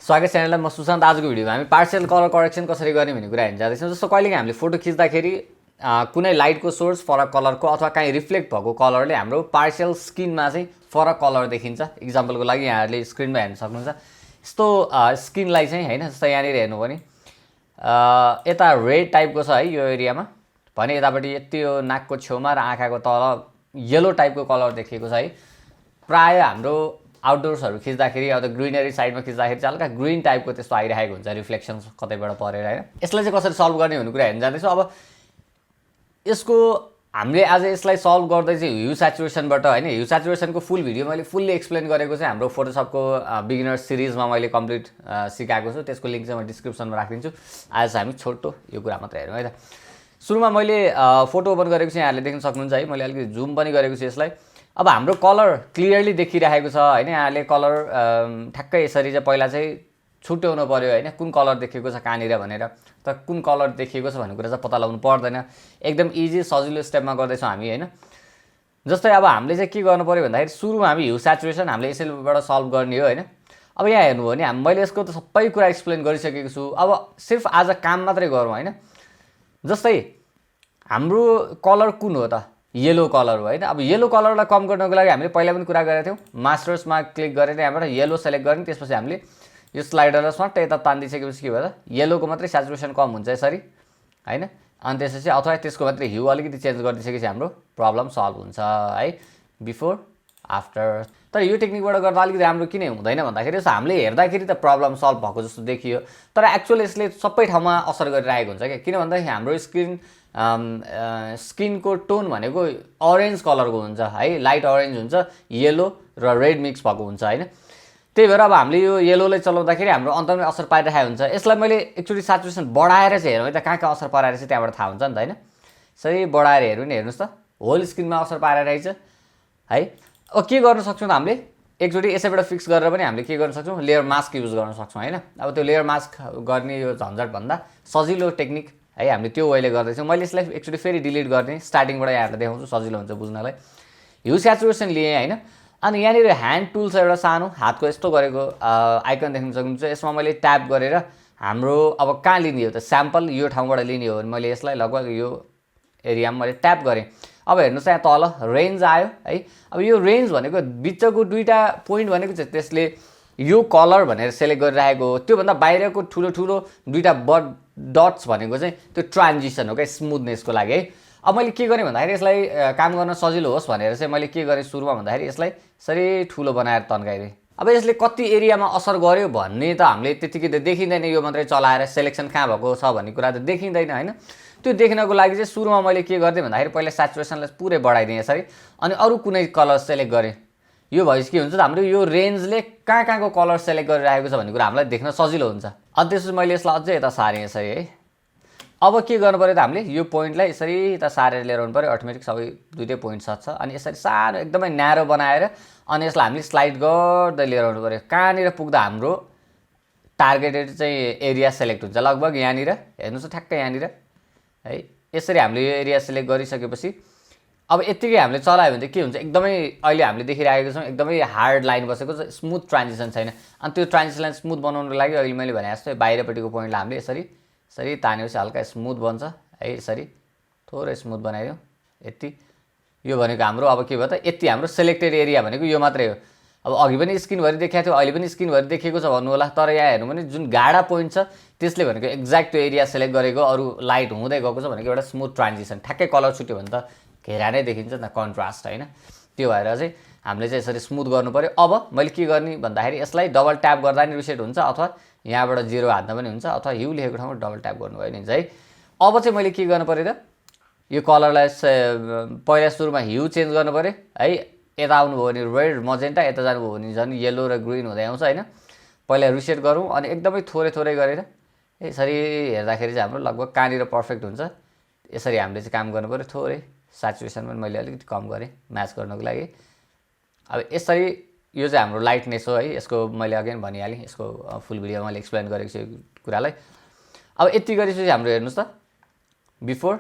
स्वागत च्यानलमा म सुशान्त। आजको भिडियोमा हामी पार्शियल कलर करेक्सन कसरी गर्ने भन्ने कुरा हेर्न जाँदैछौँ। जस्तो कहिलेकाहीँ हामीले फोटो खिच्दाखेरि कुनै लाइटको सोर्स फरक कलरको अथवा कहीँ रिफ्लेक्ट भएको कलरले हाम्रो पार्शियल स्किनमा चाहिँ फरक कलर देखिन्छ। इक्जाम्पलको लागि यहाँहरूले स्क्रिनमा हेर्न सक्नुहुन्छ। यस्तो स्किनलाई चाहिँ हैन, जस्तो यहाँनिर हेर्नु भने यता रेड टाइपको छ है यो एरियामा, भने यतापट्टि यति यो नाकको छेउमा र आँखाको तल येलो टाइपको कलर देखिएको छ है। प्राय हाम्रो आउटडोर्सहरू खिच्दाखेरि अथवा ग्रिनरी साइडमा खिच्दाखेरि चाहिँ हल्का ग्रिन टाइपको त्यस्तो आइरहेको हुन्छ, रिफ्लेक्सन कतैबाट परेर हैन। यसलाई चाहिँ कसरी सल्भ गर्ने भन्ने कुरा हेर्न जाँदैछौँ। अब यसको हामीले आज यसलाई सल्भ गर्दै चाहिँ ह्यू स्याचुरेसनबाट हैन, ह्यू स्याचुरेसनको फुल भिडियो मैले फुल्ली एक्सप्लेन गरेको चाहिँ हाम्रो फोटोसपको बिगिनर्स सिरिजमा मैले कम्प्लिट सिकाएको छु। त्यसको लिङ्क चाहिँ म डिस्क्रिप्सनमा राखिदिन्छु। आज हामी छोटो यो कुरा मात्र हेरौँ है त। सुरुमा मैले फोटो ओपन गरेको छु, यहाँहरूले देख्न सक्नुहुन्छ है। मैले अलिकति जुम पनि गरेको छु यसलाई। अब हाम्रो कलर क्लियरली देखिरहेको छ हैन। यहाँले कलर ठ्याक्कै यसरी चाहिँ पहिला चाहिँ छुट्याउनु पर्यो हैन, कुन कलर देखिएको छ कहाँनिर भनेर। त कुन कलर देखिएको छ भन्ने कुरा चाहिँ पत्ता लगाउनु पर्दैन। एकदम इजी सजिलो स्टेपमा गर्दैछौँ हामी हैन। जस्तै अब हामीले चाहिँ के गर्नु पर्यो भन्दाखेरि सुरुमा हामी ह्यू स्याचुरेसन हामीले यसैबाट सल्भ गर्ने हो हैन। अब यहाँ हेर्नु भने मैले यसको त सबै कुरा एक्सप्लेन गरिसकेको छु। अब सिर्फ आज काम मात्रै गरौँ हैन। जस्तै हाम्रो कलर कुन हो त? येलो कलर हो हैन। अब येलो कलरलाई कम गर्नको लागि हामीले पहिला पनि कुरा गरेका थियौँ। मास्टर्समा क्लिक गरेर यहाँबाट येलो सेलेक्ट गर्ने, त्यसपछि हामीले यो स्लाइडरलाई स्वाट्टै यता तानिदिसकेपछि के भयो त, येलोको मात्रै स्याचुरेसन कम हुन्छ यसरी हैन। अनि त्यसपछि अथवा त्यसको मात्रै ह्यू अलिकति चेन्ज गरिदिसकेपछि हाम्रो प्रब्लम सल्भ हुन्छ है, बिफोर आफ्टर। तर यो टेक्निकबाट गर्दा अलिकति राम्रो किन हुँदैन भन्दाखेरि यसो हामीले हेर्दाखेरि त प्रब्लम सल्भ भएको जस्तो देखियो, तर एक्चुअली यसले सबै ठाउँमा असर गरिरहेको हुन्छ क्या। किन भन्दाखेरि हाम्रो स्किनको टोन भनेको अरेन्ज कलरको हुन्छ है, लाइट अरेन्ज हुन्छ, येलो र रेड मिक्स भएको हुन्छ हैन। त्यही भएर अब हामीले यो येलोलाई चलाउँदाखेरि हाम्रो अन्तमै असर पारिरहेको हुन्छ। यसलाई मैले एक्चुअली स्याचुरेसन बढाएर चाहिँ हेरौँ है त, कहाँ असर पारेर चाहिँ त्यहाँबाट थाहा हुन्छ नि त हैन। सही बढाएर हेरौँ नि, हेर्नुहोस् त होल स्किनमा असर पारिरहेछ है। अब के गर्न सक्छौँ त हामीले, एकचोटि यसैबाट फिक्स गरेर पनि हामीले के गर्न सक्छौँ, लेयर मास्क युज गर्न सक्छौँ हैन। अब त्यो लेयर मास्क गर्ने यो झन्झटभन्दा सजिलो टेक्निक है, हामीले त्यो वेले गर्दैछौँ। मैले यसलाई एकचोटि फेरि डिलिट गर्ने, स्टार्टिङबाट यहाँहरूलाई देखाउँछु सजिलो हुन्छ बुझ्नलाई। ह्यू स्याचुरेसन लिएँ हैन। अनि यहाँनिर ह्यान्ड टुल छ एउटा सानो हातको यस्तो गरेको आइकन देख्न सक्नुहुन्छ। यसमा मैले ट्याप गरेर हाम्रो अब कहाँ लिने हो त, स्याम्पल यो ठाउँबाट लिने हो भने मैले यसलाई लगभग यो एरियामा मैले ट्याप गरेँ। अब हेर्नुहोस् यहाँ तल रेन्ज आयो है। अब यो रेन्ज भनेको बिचको दुईवटा पोइन्ट भनेको चाहिँ त्यसले यो कलर भनेर सेलेक्ट गरिरहेको हो। त्योभन्दा बाहिरको ठुलो ठुलो दुईवटा डट्स भनेको चाहिँ त्यो ट्रान्जिसन हो क्या, स्मुथनेसको लागि है। अब मैले के गरेँ भन्दाखेरि यसलाई काम गर्न सजिलो होस् भनेर चाहिँ मैले के गरेँ सुरुमा भन्दाखेरि यसलाई सरी ठुलो बनाएर तन्काइदिएँ। अब यसले कति एरियामा असर गर्यो भन्ने त हामीले त्यतिकै त देखिँदैन, यो मात्रै चलाएर सेलेक्सन कहाँ भएको छ भन्ने कुरा त देखिँदैन हैन। त्यो देख्नको लागि चाहिँ सुरुमा मैले के गरिदिएँ भन्दाखेरि पहिला स्याचुरेसनलाई पुरै बढाइदिएँ यसरी, अनि अरू कुनै कलर सेलेक्ट गरेँ। यो भएपछि के हुन्छ त, हाम्रो यो रेन्जले कहाँको कलर सेलेक्ट गरिरहेको छ भन्ने कुरा हामीलाई देख्न सजिलो हुन्छ। अनि त्यसपछि मैले यसलाई अझै यता सारेँ यसरी है। अब के गर्नु पर्यो त, हामीले यो पोइन्टलाई यसरी यता सारेर लिएर आउनु पर्यो। अटोमेटिक सबै दुईटै पोइन्ट छ अनि यसरी सानो एकदमै न्यारो बनाएर अनि यसलाई हामीले स्लाइड गर्दै लिएर आउनु पर्यो। कहाँनिर पुग्दा हाम्रो टार्गेटेड चाहिँ एरिया सेलेक्ट हुन्छ, लगभग यहाँनिर हेर्नुहोस् ठ्याक्कै यहाँनिर है। यसरी हामीले यो एरिया सेलेक्ट गरिसकेपछि अब यत्तिकै हामीले चलायो भने चाहिँ के हुन्छ, एकदमै अहिले हामीले देखिरहेको छौँ एकदमै हार्ड लाइन बसेको छ, स्मुथ ट्रान्जिसन छैन। अनि त्यो ट्रान्जिसनलाई स्मुथ बनाउनको लागि अहिले मैले भने जस्तो बाहिरपट्टिको पोइन्टलाई हामीले यसरी तानेपछि हल्का स्मुथ बन्छ है। यसरी थोरै स्मुथ बनाइदिउँ यति। यो भनेको हाम्रो अब के भयो त, यति हाम्रो सेलेक्टेड एरिया भनेको यो मात्रै हो। अब अघि पनि स्क्रिनभरि देखाएको थियो, अहिले पनि स्क्रिनभरि देखेको छ भन्नु होला, तर यहाँ हेर्नु भने जुन गाढा पोइन्ट छ त्यसले भनेको एक्ज्याक्ट त्यो एरिया सेलेक्ट गरेको, अरू लाइट हुँदै गएको छ भनेको एउटा स्मुथ ट्रान्जिसन। ठ्याक्कै कलर छुट्यो भने त घेरा नै देखिन्छ नि त, कन्ट्रास्ट हैन। त्यो भएर चाहिँ हामीले चाहिँ यसरी स्मुथ गर्नु पर्यो। अब मैले के गर्ने भन्दाखेरि यसलाई डबल ट्याप गर्दा नि रिसेट हुन्छ, अथवा यहाँबाट 0 हाल्दा पनि हुन्छ, अथवा ह्यू लेखेको ठाउँमा डबल ट्याप गर्नुभयो भने हुन्छ है। अब चाहिँ मैले के गर्नु पर्यो त, यो कलरलाई पहिला सुरुमा ह्यू चेन्ज गर्नु पर्यो है। यता आउनुभयो भने रेड मजेन्टा, यता जानुभयो भने झन् येलो र ग्रिन हुँदै आउँछ हैन। पहिला रिसेट गरौँ अनि एकदमै थोरै थोरै गरेर यसरी हेर्दाखेरि चाहिँ हाम्रो लगभग कहाँनिर पर्फेक्ट हुन्छ यसरी हामीले चाहिँ काम गर्नु पर्यो। थोरै स्याचुरेसन पनि मैले अलिकति कम गरेँ म्याच गर्नको लागि। अब यसरी यो चाहिँ हाम्रो लाइटनेस हो है। यसको मैले अगेन भनिहालेँ, यसको फुल भिडियो मैले एक्सप्लेन गरेको छु यो कुरालाई। अब यति गरेपछि हाम्रो हेर्नुहोस् त बिफोर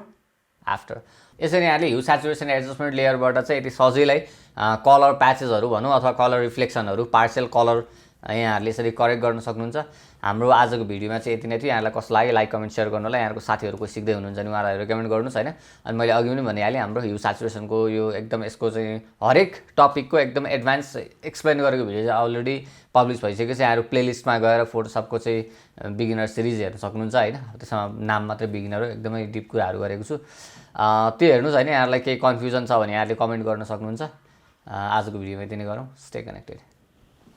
आफ्टर। यसरी यहाँले ह्यू स्याचुरेसन एडजस्टमेन्ट लेयरबाट चाहिँ यति सजिलै कलर प्याचेसहरू भनौँ अथवा कलर रिफ्लेक्सनहरू, पार्शियल कलर यहाँहरूले यसरी करेक्ट गर्न सक्नुहुन्छ। हाम्रो आजको भिडियोमा चाहिँ यति नै थियो। यहाँलाई कस्तो लाग्यो लाइक कमेन्ट सेयर गर्नु होला। यहाँको साथीहरू कोही सिक्दै हुनुहुन्छ भने उहाँलाई रेकमेन्ड गर्नुहोस् हैन। अनि मैले अघि पनि भनिहालेँ हाम्रो ह्यू स्याचुरेसनको यो एकदम यसको चाहिँ हरेक टपिकको एकदम एडभान्स एक्सप्लेन गरेको भिडियो चाहिँ अलरेडी पब्लिस भइसकेको छ। यहाँहरू प्लेलिस्टमा गएर फोटोसपको चाहिँ बिगिनर सिरिज हेर्न सक्नुहुन्छ हैन। त्यसमा नाम मात्रै बिगिनर हो, एकदमै डिप कुराहरू गरेको छु। त्यो हेर्नुहोस् हैन। यहाँहरूलाई केही कन्फ्युजन छ भने यहाँहरूले कमेन्ट गर्न सक्नुहुन्छ। आजको भिडियोमा यति नै गरौँ। Stay connected.